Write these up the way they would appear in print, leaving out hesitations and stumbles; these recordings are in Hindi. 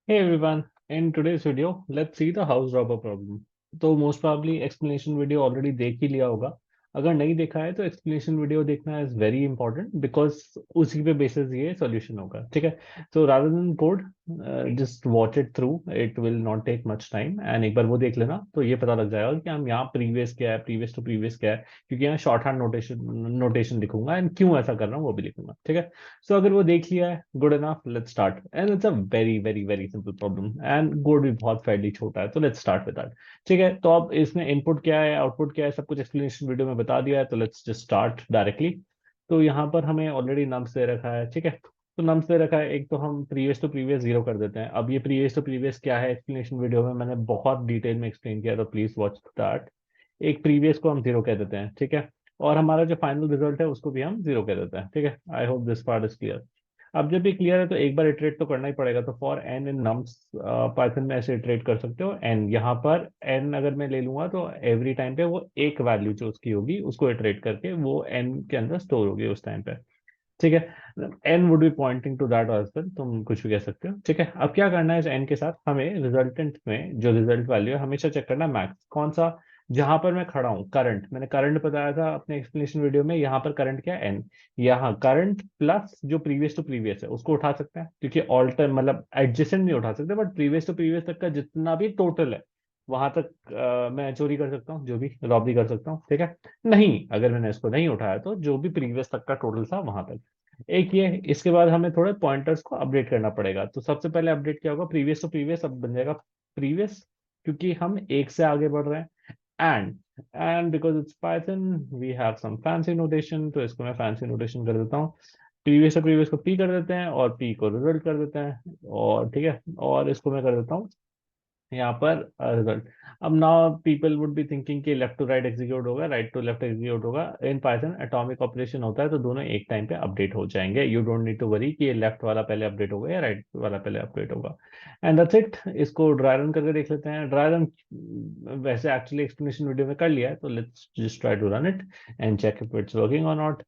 Hey everyone, in today's video, let's see the house robber problem. तो most probably explanation video already देख ही लिया होगा। अगर नहीं देखा है तो एक्सप्लेनेशन वीडियो देखना इज वेरी इंपॉर्टेंट बिकॉज उसी पे बेसिस ये सॉल्यूशन होगा। ठीक है, so rather than code just watch it through, it will not take much time and एक बार वो देख लेना तो ये पता लग जाएगा कि हम यहाँ प्रीवियस क्या है, प्रीवियस टू प्रीवियस क्या है, क्योंकि यहाँ शॉर्ट हैंड नोटेशन लिखूंगा एंड क्यों ऐसा कर रहा हूँ वो भी लिखूंगा। ठीक है, सो अगर वो देख लिया है, good enough, let's start and it's a very very very simple problem and code भी बहुत फैरली छोटा है, तो लेट्स स्टार्ट विद दैट। ठीक है, तो अब इसमें इनपुट क्या है, आउटपुट क्या है, सब कुछ एक्सप्लेनेशन वीडियो में बता दिया है, तो लेट्स जस्ट स्टार्ट डायरेक्टली। तो यहाँ पर हमें ऑलरेडी नम्स दे रखा है। ठीक है, तो नम्स दे रखा है, एक तो हम प्रीवियस टू प्रीवियस जीरो कर देते हैं। अब ये प्रीवियस टू प्रीवियस क्या है, एक्सप्लेनेशन वीडियो में मैंने बहुत डिटेल में एक्सप्लेन किया, तो प्लीज वॉच दैट। एक प्रीवियस को हम जीरो कह देते हैं। ठीक है, और हमारा जो फाइनल रिजल्ट है उसको भी हम जीरो कह देते हैं। ठीक है, I hope this part is clear. अब जब ये क्लियर है तो एक बार इटरेट तो करना ही पड़ेगा, तो for n in nums Python में ऐसे इटरेट कर सकते हो। एन यहाँ पर एन अगर मैं ले लूंगा तो एवरी टाइम पे वो एक वैल्यू जो उसकी होगी उसको इटरेट करके वो एन के अंदर स्टोर होगी उस टाइम पे। ठीक है, n would be pointing to that as well, तुम कुछ भी कह सकते हो। ठीक है, अब क्या करना है इस एन के साथ, हमें रिजल्टेंट में जो रिजल्ट वैल्यू है हमेशा चेक करना मैक्स कौन सा, जहां पर मैं खड़ा हूँ। करंट, मैंने करंट बताया था अपने एक्सप्लेनेशन वीडियो में, यहाँ पर करंट क्या है, एन। यहाँ करंट प्लस जो प्रीवियस टू प्रीवियस है उसको उठा सकते हैं, क्योंकि ऑल्टर मतलब एडजेसेंट नहीं उठा सकते, बट प्रीवियस टू प्रीवियस तक का जितना भी टोटल है वहां तक मैं चोरी कर सकता हूँ, जो भी रॉबरी कर सकता हूँ। ठीक है, नहीं अगर मैंने इसको नहीं उठाया तो जो भी प्रीवियस तक का टोटल था वहां तक। एक ये, इसके बाद हमें थोड़े पॉइंटर्स को अपडेट करना पड़ेगा। तो सबसे पहले अपडेट क्या होगा, प्रीवियस टू प्रीवियस अब बन जाएगा प्रीवियस, क्योंकि हम एक से आगे बढ़ रहे हैं। And and because it's Python we have some fancy notation, तो इसको मैं फैंसी नोटेशन कर देता हूँ। प्रीवियस से प्रीवियस को पी कर देते हैं और पी को रिजल्ट कर देते हैं, और ठीक है, और इसको मैं कर देता हूँ यहाँ पर रिजल्ट। अब now people would be thinking कि लेफ्ट टू राइट एग्जीक्यूट होगा, राइट टू लेफ्ट एग्जीक्यूट होगा। इन पाइथन एटॉमिक ऑपरेशन होता है, तो दोनों एक टाइम पे अपडेट हो जाएंगे। You don't need to worry कि ये लेफ्ट वाला पहले अपडेट होगा या राइट वाला पहले अपडेट होगा। And that's it. इसको ड्राई रन करके देख लेते हैं। ड्राई रन वैसे एक्चुअली एक्सप्लेनेशन वीडियो में कर लिया है, तो let's just try to run it and check if it's working or not.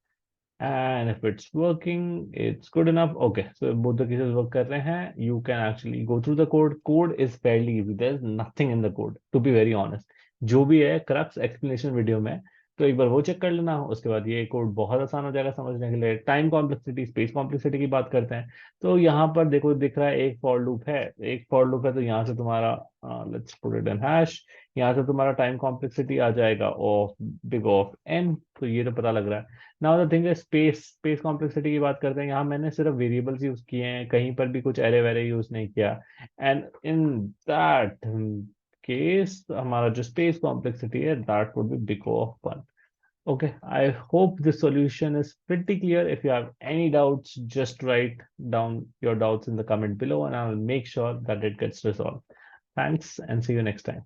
And if it's working, it's good enough. Okay, so both the cases work कर रहे हैं. You can actually go through the code. Code is fairly easy. There's nothing in the code, to be very honest. जो भी है क्रक्स एक्सप्लेनेशन वीडियो में, तो एक बार वो चेक कर लेना। उसके बाद ये कोड बहुत आसान हो जाएगा समझने के लिए। टाइम कॉम्प्लेक्सिटी, स्पेस कॉम्प्लेक्सिटी की बात करते हैं, तो यहाँ पर देखो दिख रहा है एक फॉर लूप है। एक फॉर लूप है तो यहाँ से तुम्हारा, let's put it in hash, यहाँ से तुम्हारा टाइम कॉम्प्लेक्सिटी आ जाएगा ऑफ बिग ऑफ एन, तो ये तो पता लग रहा है। नाउ द थिंग है, स्पेस कॉम्प्लेक्सिटी की बात करते हैं। यहाँ मैंने सिर्फ वेरिएबल्स यूज किए हैं, कहीं पर भी कुछ एरे वेरे यूज नहीं किया। एंड इन दैट केस हमारा जो स्पेस कॉम्प्लेक्सिटी है that would be big of 1। Okay, I hope this solution is pretty clear. If you have any doubts, just write down your doubts in the comment below and I'll make sure that it gets resolved. Thanks and see you next time.